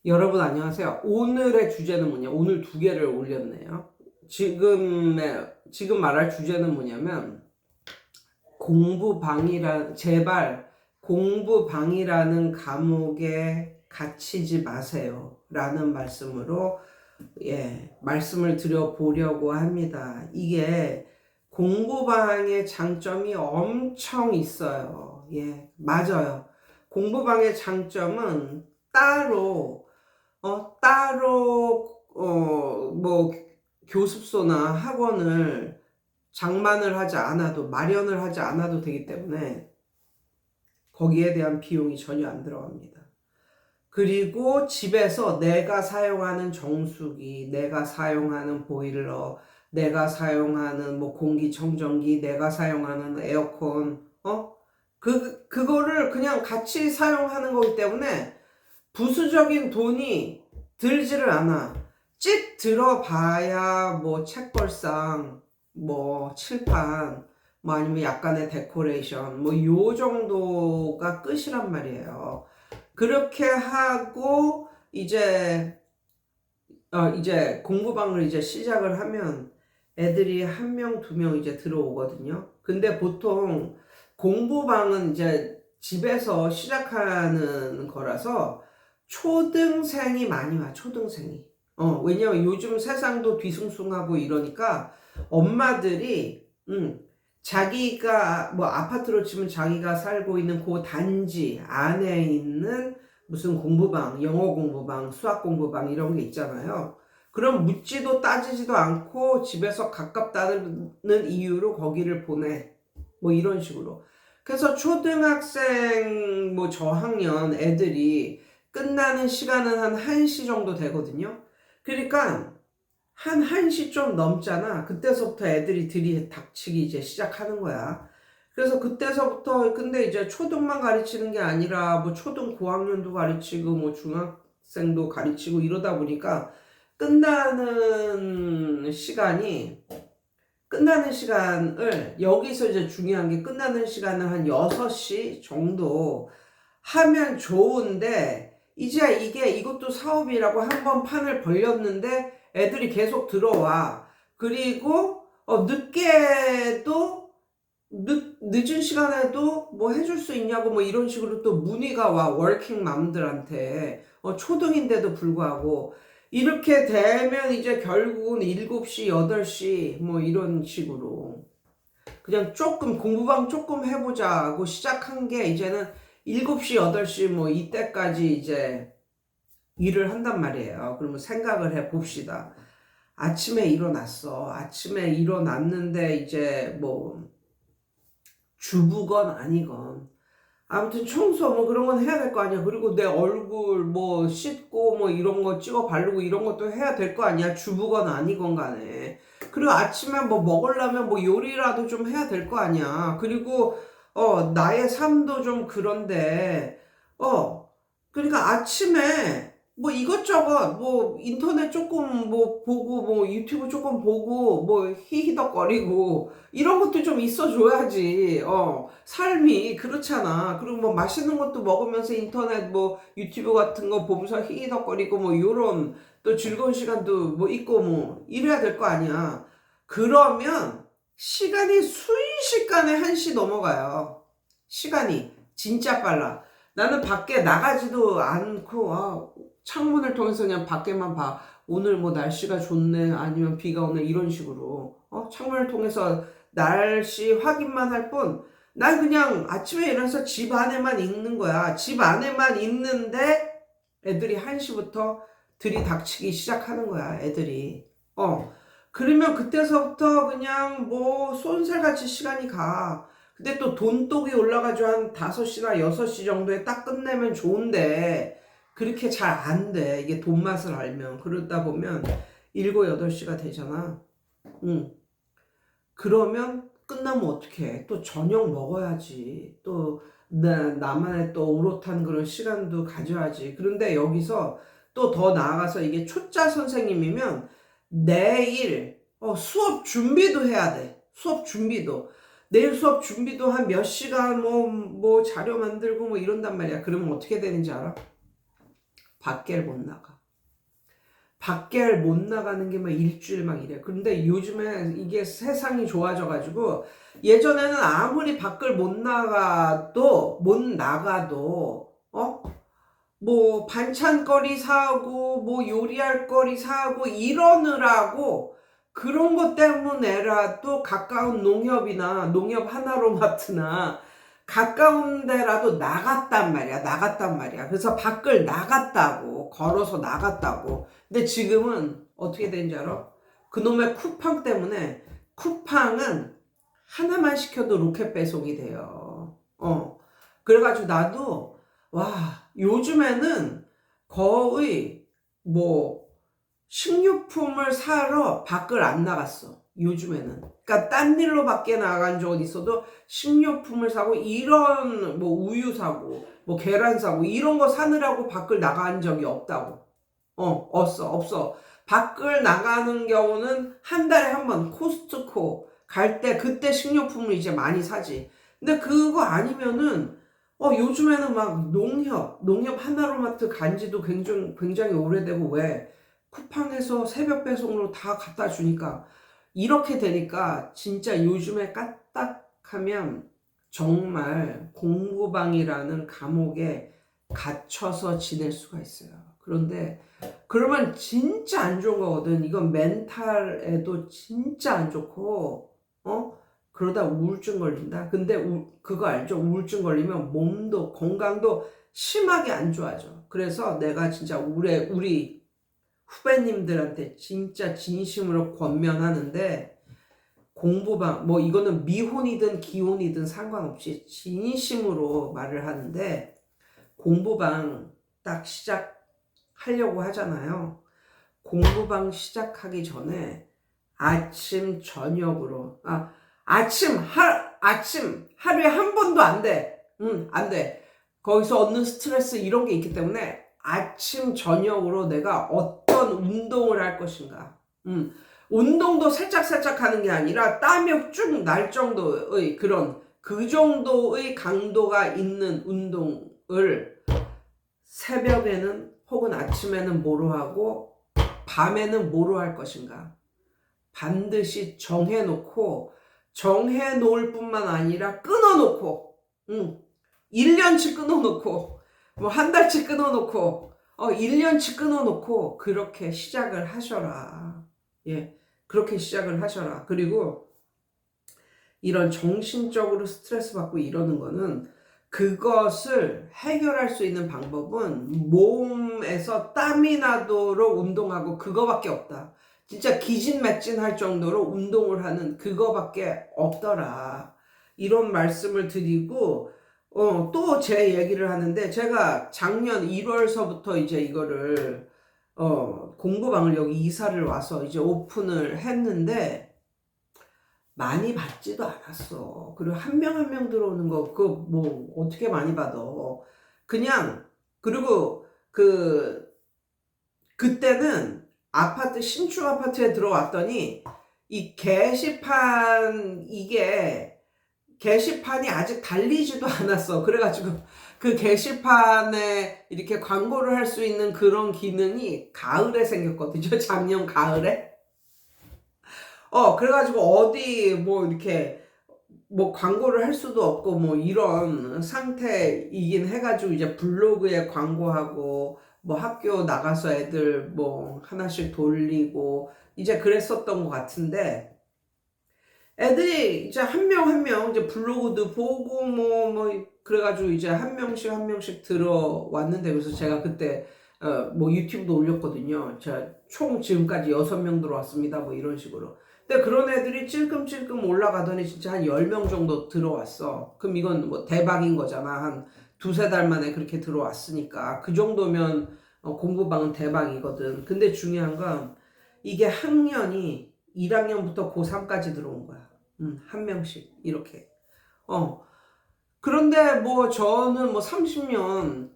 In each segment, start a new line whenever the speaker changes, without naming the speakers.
여러분 안녕하세요. 오늘의 주제는 뭐냐? 오늘 두 개를 올렸네요. 지금 말할 주제는 뭐냐면 제발 공부방이라는 감옥에 갇히지 마세요. 라는 말씀으로 말씀을 드려보려고 합니다. 이게 공부방의 장점이 엄청 있어요. 맞아요. 공부방의 장점은 뭐, 교습소나 학원을 장만을 하지 않아도, 마련을 하지 않아도 되기 때문에 거기에 대한 비용이 전혀 안 들어갑니다. 그리고 집에서 내가 사용하는 정수기, 내가 사용하는 보일러, 내가 사용하는 뭐 공기청정기, 내가 사용하는 에어컨, 그거를 그냥 같이 사용하는 거기 때문에 부수적인 돈이 들지를 않아. 찍 들어봐야 뭐 책벌상, 뭐 칠판, 뭐 아니면 약간의 데코레이션, 뭐 요 정도가 끝이란 말이에요. 그렇게 하고 이제 공부방을 이제 시작을 하면 애들이 한 명, 두 명 이제 들어오거든요. 근데 보통 공부방은 이제 집에서 시작하는 거라서 초등생이 많이 와, 초등생이. 왜냐면 요즘 세상도 뒤숭숭하고 이러니까 엄마들이, 자기가, 뭐 아파트로 치면 자기가 살고 있는 그 단지 안에 있는 무슨 공부방, 영어 공부방, 수학 공부방 이런 게 있잖아요. 그럼 묻지도 따지지도 않고 집에서 가깝다는 이유로 거기를 보내. 뭐 이런 식으로. 그래서 초등학생 뭐 저학년 애들이 끝나는 시간은 한 1시 정도 되거든요. 그러니까 한 1시 좀 넘잖아. 그때서부터 애들이 들이닥치기 이제 시작하는 거야. 그래서 그때서부터 근데 이제 초등만 가르치는 게 아니라 뭐 초등 고학년도 가르치고 뭐 중학생도 가르치고 이러다 보니까 끝나는 시간이 끝나는 시간을 여기서 이제 중요한 게 끝나는 시간을 한 6시 정도 하면 좋은데 이제 이것도 사업이라고 한번 판을 벌렸는데 애들이 계속 들어와. 그리고 늦은 시간에도 뭐 해줄 수 있냐고 뭐 이런 식으로 또 문의가 와. 워킹 맘들한테 초등인데도 불구하고 이렇게 되면 이제 결국은 7시 8시 뭐 이런 식으로 그냥 조금 공부방 조금 해보자 하고 시작한 게 이제는 7시 8시 뭐 이때까지 이제 일을 한단 말이에요. 그러면 생각을 해 봅시다. 아침에 일어났어. 아침에 일어났는데 이제 뭐 주부건 아니건 아무튼 청소 뭐 그런 건 해야 될 거 아니야. 그리고 내 얼굴 뭐 씻고 뭐 이런 거 찍어 바르고 이런 것도 해야 될 거 아니야. 주부건 아니건 간에. 그리고 아침에 뭐 먹으려면 뭐 요리라도 좀 해야 될 거 아니야. 그리고 나의 삶도 좀 그런데 그러니까 아침에 뭐 이것저것 뭐 인터넷 조금 뭐 보고 뭐 유튜브 조금 보고 뭐 히히덕거리고 이런 것도 좀 있어줘야지. 삶이 그렇잖아. 그리고 뭐 맛있는 것도 먹으면서 인터넷 뭐 유튜브 같은 거 보면서 히히덕거리고 뭐 요런 또 즐거운 시간도 뭐 있고 뭐 이래야 될 거 아니야. 그러면 시간이 순식간에 1시 넘어가요. 시간이 진짜 빨라. 나는 밖에 나가지도 않고 창문을 통해서 그냥 밖에만 봐. 오늘 뭐 날씨가 좋네 아니면 비가 오네 이런 식으로 창문을 통해서 날씨 확인만 할 뿐 난 그냥 아침에 일어나서 집 안에만 있는 거야. 집 안에만 있는데 애들이 1시부터 들이닥치기 시작하는 거야. 애들이 그러면 그때서부터 그냥 뭐 쏜살같이 시간이 가. 근데 또 돈독이 올라가지고 한 5시나 6시 정도에 딱 끝내면 좋은데 그렇게 잘 안 돼. 이게 돈 맛을 알면. 그러다 보면 7, 8시가 되잖아. 응. 그러면 끝나면 어떡해. 또 저녁 먹어야지. 또 나만의 또 오롯한 그런 시간도 가져야지. 그런데 여기서 또 더 나아가서 이게 초짜 선생님이면 내일 수업 준비도 해야 돼. 수업 준비도. 내일 수업 준비도 한 몇 시간 뭐 자료 만들고 뭐 이런단 말이야. 그러면 어떻게 되는지 알아? 밖에 못 나가. 밖에 못 나가는 게 막 일주일 막 이래. 그런데 요즘에 이게 세상이 좋아져가지고 예전에는 아무리 밖을 못 나가도 뭐 반찬거리 사고 뭐 요리할 거리 사고 이러느라고 그런 것 때문에라도 가까운 농협이나 농협 하나로마트나 가까운 데라도 나갔단 말이야. 그래서 밖을 나갔다고, 걸어서 나갔다고. 근데 지금은 어떻게 되는지 알아? 그놈의 쿠팡 때문에 쿠팡은 하나만 시켜도 로켓 배송이 돼요. 그래가지고 나도 와, 요즘에는 거의 뭐 식료품을 사러 밖을 안 나갔어. 요즘에는. 그러니까 딴 일로 밖에 나간 적은 있어도 식료품을 사고 이런 뭐 우유 사고 뭐 계란 사고 이런 거 사느라고 밖을 나간 적이 없다고. 없어. 밖을 나가는 경우는 한 달에 한 번 코스트코 갈 때 그때 식료품을 이제 많이 사지. 근데 그거 아니면은 요즘에는 막 농협 하나로마트 간지도 굉장히 오래되고 왜 쿠팡에서 새벽 배송으로 다 갖다 주니까 이렇게 되니까 진짜 요즘에 까딱하면 정말 공부방이라는 감옥에 갇혀서 지낼 수가 있어요. 그런데 그러면 진짜 안 좋은 거거든. 이건 멘탈에도 진짜 안 좋고, 그러다 우울증 걸린다. 근데 그거 알죠? 우울증 걸리면 몸도 건강도 심하게 안 좋아져. 그래서 내가 진짜 우리 후배님들한테 진짜 진심으로 권면하는데 공부방 뭐 이거는 미혼이든 기혼이든 상관없이 진심으로 말을 하는데 공부방 딱 시작하려고 하잖아요. 공부방 시작하기 전에 아침 저녁으로 아침 하루에 한 번도 안 돼. 안 돼. 거기서 얻는 스트레스 이런 게 있기 때문에 아침 저녁으로 내가 어떤 운동을 할 것인가. 운동도 살짝 하는 게 아니라 땀이 쭉 날 정도의 그 정도의 강도가 있는 운동을 새벽에는 혹은 아침에는 뭐로 하고 밤에는 뭐로 할 것인가. 반드시 정해놓을 뿐만 아니라 끊어놓고 1년치 끊어놓고 뭐 한 달치 끊어놓고 1년치 끊어놓고 그렇게 시작을 하셔라. 예, 그렇게 시작을 하셔라. 그리고 이런 정신적으로 스트레스 받고 이러는 거는 그것을 해결할 수 있는 방법은 몸에서 땀이 나도록 운동하고 그거밖에 없다. 진짜 기진맥진할 정도로 운동을 하는 그거밖에 없더라. 이런 말씀을 드리고 또 제 얘기를 하는데 제가 작년 1월서부터 이제 이거를 공부방을 여기 이사를 와서 이제 오픈을 했는데 많이 받지도 않았어. 그리고 한 명 한 명 들어오는 거, 그거 뭐, 어떻게 많이 받아. 그냥, 그리고 그때는 신축 아파트에 들어왔더니, 게시판이 아직 달리지도 않았어. 그래가지고, 그 게시판에 이렇게 광고를 할 수 있는 그런 기능이 가을에 생겼거든요. 작년 가을에. 그래가지고 어디 뭐 이렇게 뭐 광고를 할 수도 없고 뭐 이런 상태이긴 해가지고 이제 블로그에 광고하고 뭐 학교 나가서 애들 뭐 하나씩 돌리고 이제 그랬었던 것 같은데 애들이 이제 한 명 한 명 이제 블로그도 보고 뭐 그래가지고 이제 한 명씩 들어왔는데 그래서 제가 그때 뭐 유튜브도 올렸거든요. 제가 총 지금까지 6명 들어왔습니다. 뭐 이런 식으로. 근데 그런 애들이 찔끔찔끔 올라가더니 진짜 한 10명 정도 들어왔어. 그럼 이건 뭐 대박인 거잖아. 한 두세 달 만에 그렇게 들어왔으니까. 그 정도면 공부방은 대박이거든. 근데 중요한 건 이게 학년이 1학년부터 고3까지 들어온 거야. 한 명씩 이렇게. 그런데 뭐 저는 뭐 30년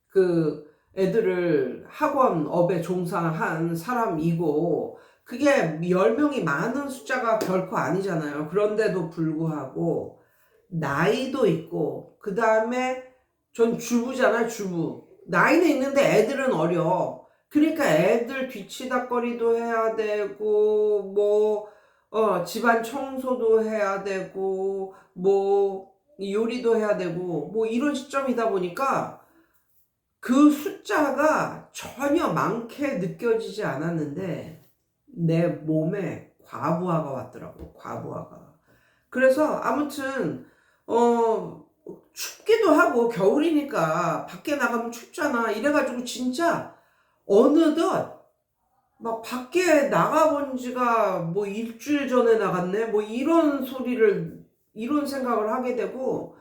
그 애들을 학원업에 종사한 사람이고 그게 10명이 많은 숫자가 결코 아니잖아요. 그런데도 불구하고 나이도 있고 그 다음에 전 주부잖아요, 주부. 나이는 있는데 애들은 어려. 그러니까 애들 뒤치다꺼리도 해야 되고, 뭐, 집안 청소도 해야 되고, 뭐, 요리도 해야 되고, 뭐, 이런 시점이다 보니까 그 숫자가 전혀 많게 느껴지지 않았는데, 내 몸에 과부하가 왔더라고, 과부하가. 그래서 아무튼 춥기도 하고 겨울이니까 밖에 나가면 춥잖아. 이래가지고 진짜 어느덧 막 밖에 나가본 지가 뭐 일주일 전에 나갔네 뭐 이런 생각을 하게 되고,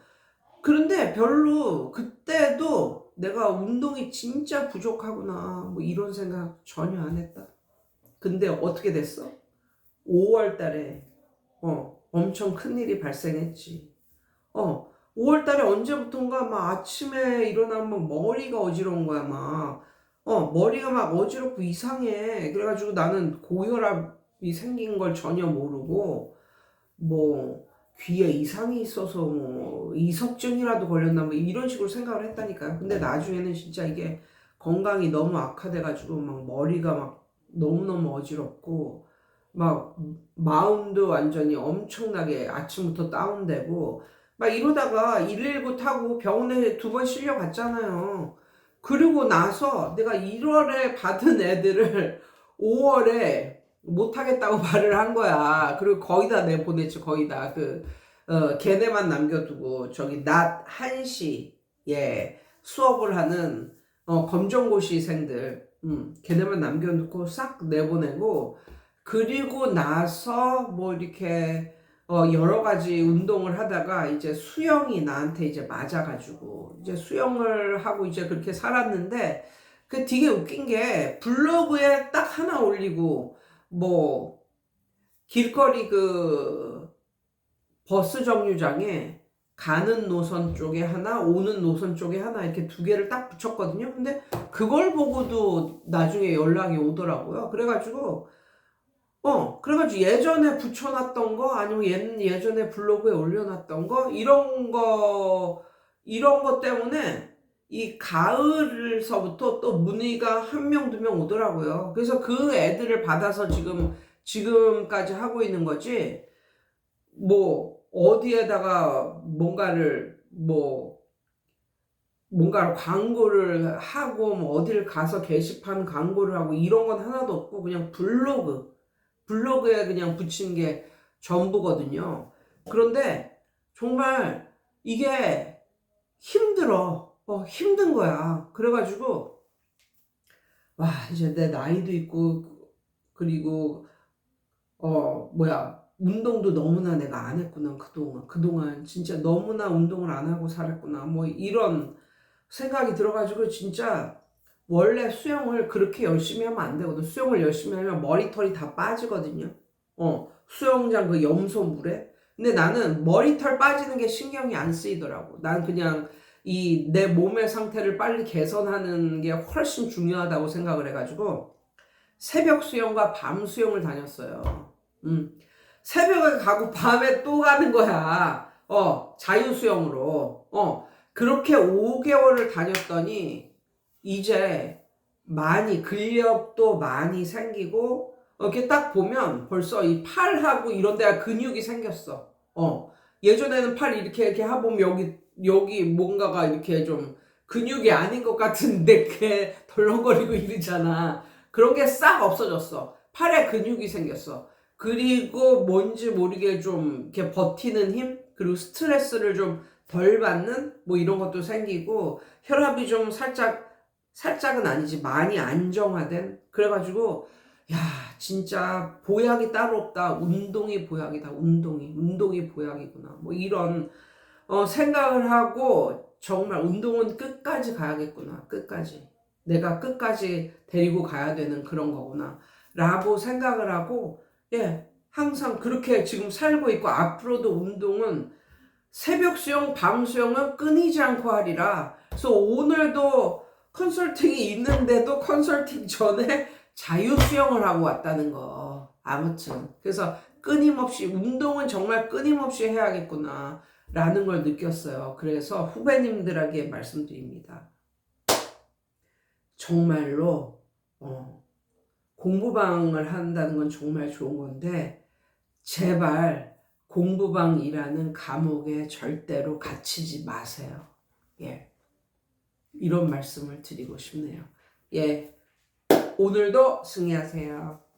그런데 별로 그때도 내가 운동이 진짜 부족하구나 뭐 이런 생각 전혀 안 했다. 근데 어떻게 됐어? 5월 달에 엄청 큰일이 발생했지. 5월 달에 언제부턴가 막 아침에 일어나면 막 머리가 어지러운 거야, 막. 머리가 막 어지럽고 이상해. 그래가지고 나는 고혈압이 생긴 걸 전혀 모르고, 뭐, 귀에 이상이 있어서 뭐, 이석증이라도 걸렸나 뭐 이런 식으로 생각을 했다니까요. 근데 나중에는 진짜 이게 건강이 너무 악화돼가지고 막 머리가 막 너무너무 어지럽고, 막 마음도 완전히 엄청나게 아침부터 다운되고 막 이러다가 119 타고 병원에 2번 실려갔잖아요. 그리고 나서 내가 1월에 받은 애들을 5월에 못하겠다고 말을 한 거야. 그리고 거의 다 내보냈지, 거의 다. 걔네만 남겨두고, 저기, 낮 1시에 수업을 하는, 검정고시생들, 걔네만 남겨놓고 싹 내보내고, 그리고 나서 뭐 이렇게 여러 가지 운동을 하다가 이제 수영이 나한테 이제 맞아가지고 이제 수영을 하고 이제 그렇게 살았는데, 그 되게 웃긴 게 블로그에 딱 하나 올리고 뭐 길거리 그 버스 정류장에 가는 노선 쪽에 하나 오는 노선 쪽에 하나 이렇게 2개를 딱 붙였거든요. 근데 그걸 보고도 나중에 연락이 오더라고요. 그래가지고 예전에 붙여놨던 거, 아니면 예전에 블로그에 올려놨던 거, 이런 거 때문에 이 가을서부터 또 문의가 1명, 2명 오더라고요. 그래서 그 애들을 받아서 지금까지 하고 있는 거지, 뭐, 어디에다가 뭔가를 광고를 하고, 뭐, 어딜 가서 게시판 광고를 하고, 이런 건 하나도 없고, 그냥 블로그에 그냥 붙인 게 전부거든요. 그런데 정말 이게 힘들어. 힘든 거야. 그래가지고, 와, 이제 내 나이도 있고, 그리고, 운동도 너무나 내가 안 했구나, 그동안. 그동안 진짜 너무나 운동을 안 하고 살았구나. 뭐, 이런 생각이 들어가지고, 진짜, 원래 수영을 그렇게 열심히 하면 안 되거든. 수영을 열심히 하면 머리털이 다 빠지거든요. 수영장 그 염소물에. 근데 나는 머리털 빠지는 게 신경이 안 쓰이더라고. 난 그냥 내 몸의 상태를 빨리 개선하는 게 훨씬 중요하다고 생각을 해가지고 새벽 수영과 밤 수영을 다녔어요. 새벽에 가고 밤에 또 가는 거야. 자유 수영으로. 그렇게 5개월을 다녔더니 이제 많이 근력도 많이 생기고, 이렇게 딱 보면 벌써 이 팔하고 이런 데가 근육이 생겼어. 예전에는 팔 이렇게 해보면 여기 뭔가가 이렇게 좀 근육이 아닌 것 같은데 이렇게 덜렁거리고 이러잖아. 그런 게 싹 없어졌어. 팔에 근육이 생겼어. 그리고 뭔지 모르게 좀 이렇게 버티는 힘, 그리고 스트레스를 좀 덜 받는 뭐 이런 것도 생기고, 혈압이 좀 살짝은 아니지 많이 안정화된. 그래가지고 야, 진짜 보약이 따로 없다. 운동이 보약이다. 운동이 보약이구나. 뭐 이런 생각을 하고, 정말 운동은 끝까지 가야겠구나. 끝까지 내가 끝까지 데리고 가야 되는 그런 거구나 라고 생각을 하고, 항상 그렇게 지금 살고 있고, 앞으로도 운동은 새벽 수영, 밤 수영은 끊이지 않고 하리라. 그래서 오늘도 컨설팅이 있는데도 컨설팅 전에 자유 수영을 하고 왔다는 거. 아무튼 그래서 끊임없이 운동은 정말 끊임없이 해야겠구나 라는 걸 느꼈어요. 그래서 후배님들에게 말씀드립니다. 정말로 공부방을 한다는 건 정말 좋은 건데 제발 공부방이라는 감옥에 절대로 갇히지 마세요. 예, 이런 말씀을 드리고 싶네요. 예, 오늘도 승리하세요.